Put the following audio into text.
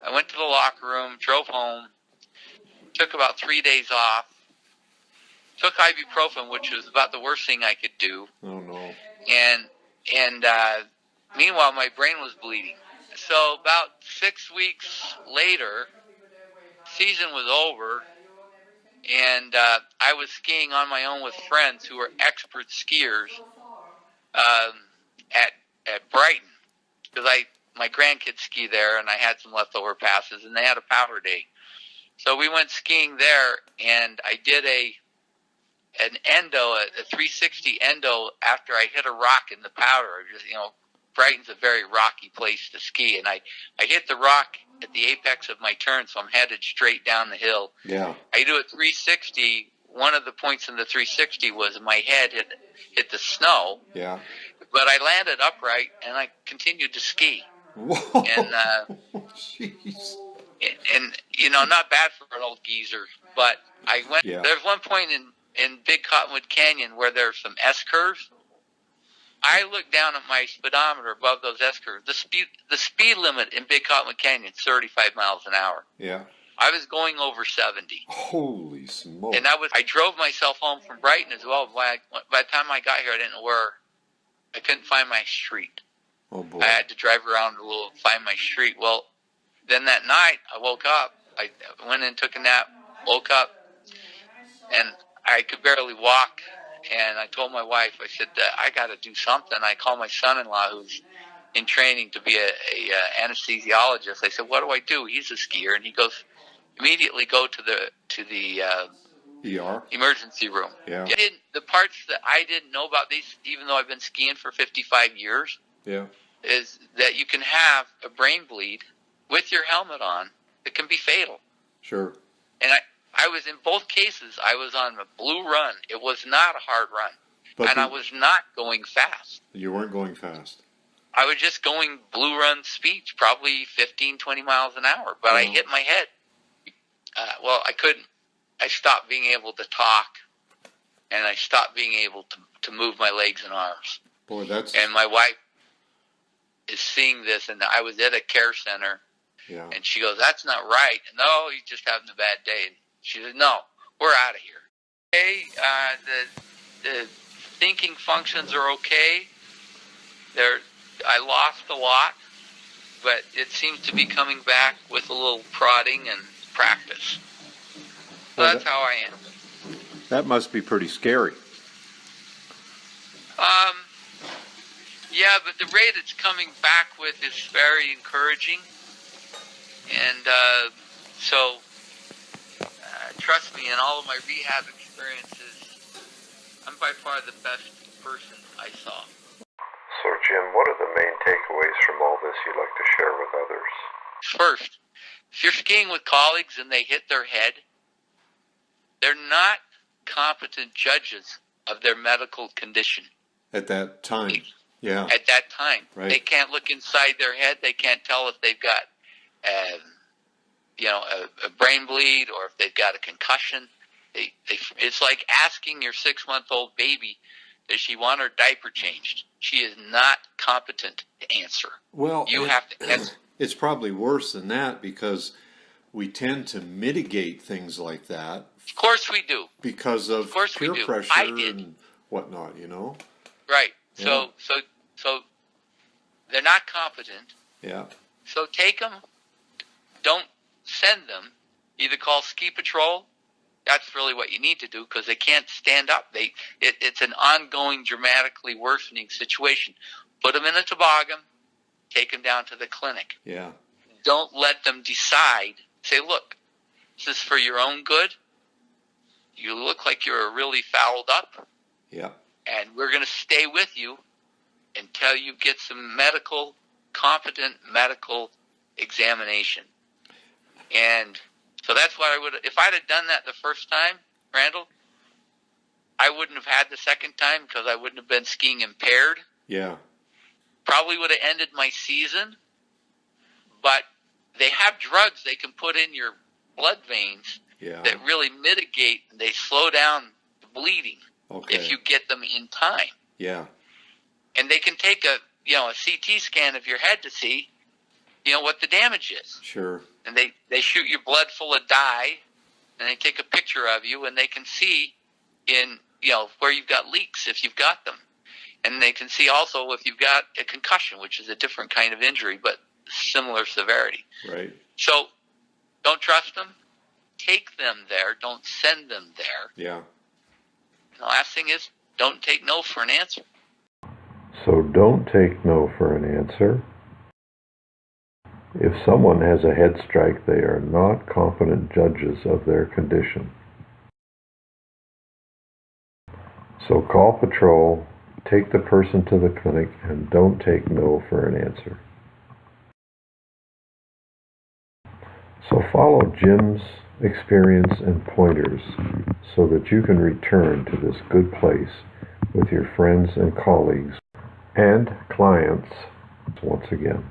I went to the locker room, drove home, took about 3 days off, took ibuprofen, which was about the worst thing I could do. Oh, no. And meanwhile, my brain was bleeding. So about 6 weeks later, season was over, and I was skiing on my own with friends who were expert skiers at Brighton, because my grandkids ski there, and I had some leftover passes, and they had a powder day. So we went skiing there, and I did an endo, a 360 endo after I hit a rock in the powder. Just, Brighton's a very rocky place to ski, and I hit the rock at the apex of my turn, so I'm headed straight down the hill. Yeah. I do a 360. One of the points in the 360 was my head hit the snow. Yeah. But I landed upright, and I continued to ski. Whoa. And, jeez. And not bad for an old geezer, but I went. Yeah. There's one point in Big Cottonwood Canyon where there's some S-curves. I looked down at my speedometer above those S-curves. The speed limit in Big Cottonwood Canyon is 35 miles an hour. Yeah. I was going over 70. Holy smoke. And I drove myself home from Brighton as well. By the time I got here, I couldn't find my street. Oh, boy. I had to drive around a little to find my street. Well, then that night, I woke up. I went and took a nap, woke up, and I could barely walk. And I told my wife, I said, I got to do something. I called my son-in-law, who's in training to be a anesthesiologist. I said, what do I do? He's a skier. And he goes, immediately go to the ER? Emergency room. Yeah. The parts that I didn't know about these, even though I've been skiing for 55 years, yeah, is that you can have a brain bleed with your helmet on. It can be fatal. Sure. And I was in both cases. I was on a blue run. It was not a hard run, I was not going fast. You weren't going fast. I was just going blue run speeds, probably 15, 20 miles an hour. But I hit my head. I couldn't. I stopped being able to talk, and I stopped being able to move my legs and arms. Boy, that's... And my wife is seeing this, and I was at a care center, yeah, and she goes, that's not right. No, he's just having a bad day. And she said, no, we're out of here. Okay, the thinking functions are okay. I lost a lot, but it seems to be coming back with a little prodding and practice. So that's how I am. That must be pretty scary. Yeah, but the rate it's coming back with is very encouraging. And trust me, in all of my rehab experiences, I'm by far the best person I saw. So, Jim, what are the main takeaways from all this you'd like to share with others? First, if you're skiing with colleagues and they hit their head, they're not competent judges of their medical condition. At that time, yeah. At that time. Right. They can't look inside their head. They can't tell if they've got a brain bleed or if they've got a concussion. It's like asking your 6-month-old baby, does she want her diaper changed? She is not competent to answer. Well, you have to answer. It's probably worse than that because we tend to mitigate things like that. Of course we do. Because of peer pressure and whatnot, Right. Yeah. So they're not competent. Yeah. So take them. Don't send them. Either call ski patrol. That's really what you need to do because they can't stand up. It's an ongoing, dramatically worsening situation. Put them in a toboggan. Take them down to the clinic. Yeah. Don't let them decide. Say, look, this is for your own good. You look like you're really fouled up. Yeah. And we're going to stay with you until you get some competent medical examination. And so that's what I would, if I'd have done that the first time, Randall, I wouldn't have had the second time because I wouldn't have been skiing impaired. Yeah. Probably would have ended my season. But they have drugs they can put in your blood veins that really mitigate, and they slow down the bleeding if you get them in time. Yeah. And they can take a CT scan of your head to see, what the damage is. Sure. and they shoot your blood full of dye, and they take a picture of you, and they can see in, where you've got leaks if you've got them. And they can see also if you've got a concussion, which is a different kind of injury, but similar severity. Right. So don't trust them. Take them there. Don't send them there. Yeah. And the last thing is, don't take no for an answer. So don't take no for an answer. If someone has a head strike, they are not competent judges of their condition. So call patrol, take the person to the clinic, and don't take no for an answer. So follow Jim's experience and pointers so that you can return to this good place with your friends and colleagues and clients once again.